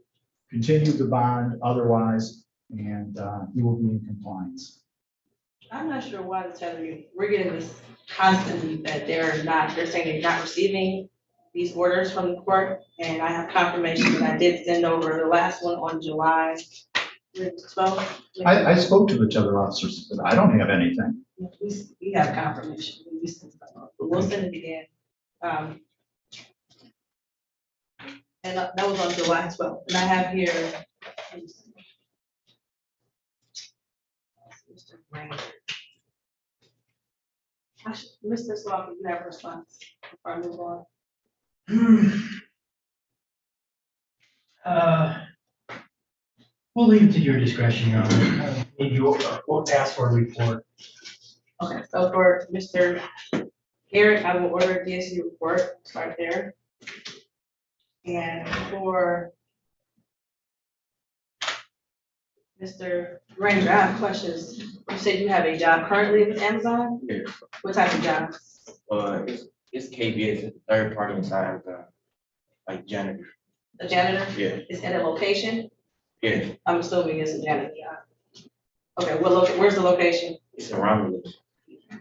continue the bond otherwise, and he will be in compliance. I'm not sure why the tether unit, we're getting this constantly that they're saying they're not receiving these orders from the court. And I have confirmation that I did send over the last one on July 12th. I spoke to the tether officers, but I don't have anything. We have confirmation. But we'll send it again. And that was on July 12th. And I have here. Mr. Granger. Mr. Slough, you have a response before I move on. We'll leave it to your discretion, Your Honor. Maybe we'll ask for a report. Okay, so for Mr. Garrett, I will order a DSU report, start there. And for Mr. Granger, I have questions. You said you have a job currently with Amazon? Yeah. What type of job? It's KBS, third party inside, like janitor. A janitor? Yeah. Is at a location? Yeah, I'm assuming it's a janitor job. Okay, where's the location? it's in Romulus.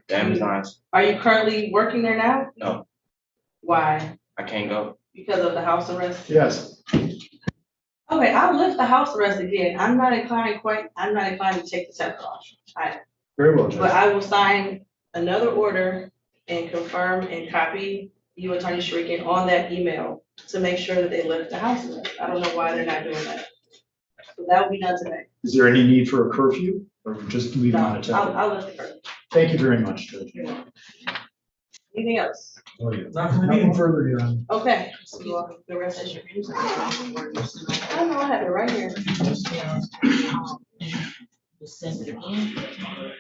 The Amazons, Are you currently working there now? no, Why? I can't go. Because of the house arrest? Yes. Okay, I'll lift the house arrest again. I'm not inclined to take the tether off. Very well, Judge. But I will sign another order and confirm and copy you, Attorney Shurikin, on that email to make sure that they lift the house arrest. I don't know why they're not doing that. So that will be done today. Is there any need for a curfew or just leave No, on a tether? I'll lift the curfew. Thank you very much, Judge. Anything else? Nothing further, Your Honor. Okay. So the rest is your. I don't know, I have it right here.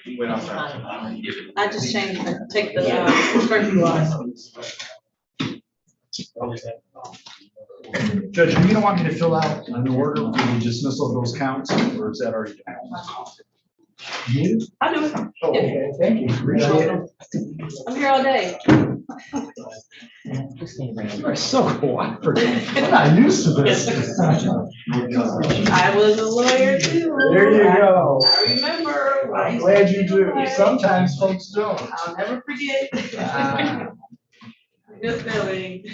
He went outside. I just changed, take the curfew off. Judge, you don't want me to fill out an order for the dismissal of those counts, or is that already done? You? I'll do it. Oh, okay, thank you. Appreciate it. I'm here all day. You are so cooperative. I'm not used to this. I was a lawyer too. There you go. I remember. I'm glad you do. Sometimes folks don't. I'll never forget. Good feeling.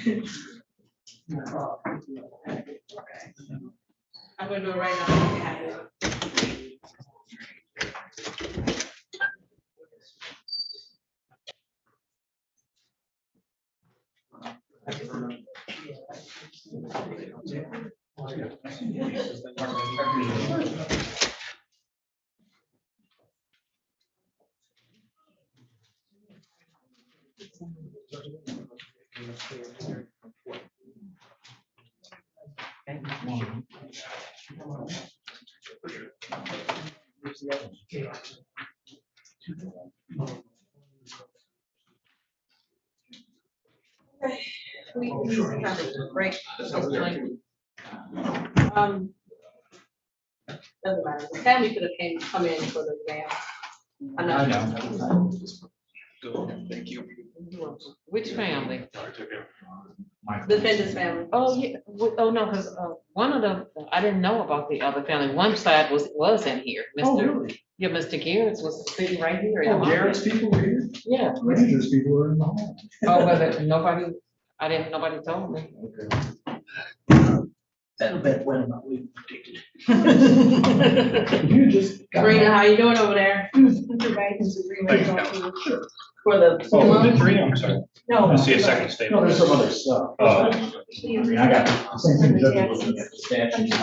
I'm gonna do it right now. You can have it. We need to have a break. Doesn't matter. The family could have come in for the exam. I'm not. Thank you. Which family? Defendant's family. Oh, yeah, oh, no, because, one of them, I didn't know about the other family. One side was in here. Oh, Mr. really? Yeah, Mr. Garrett's was sitting right here. in the Oh, Garrett's office. people were here? Yeah. Rangers people were in the hall. Oh, well, nobody told me. That'll bet when about we predicted. You just. Karina, how you doing over there? Sure. For the. Oh, the three, I'm sorry. No. I see a second statement. No, there's some other stuff. I mean, I got the same thing. Judge was looking at the statutes.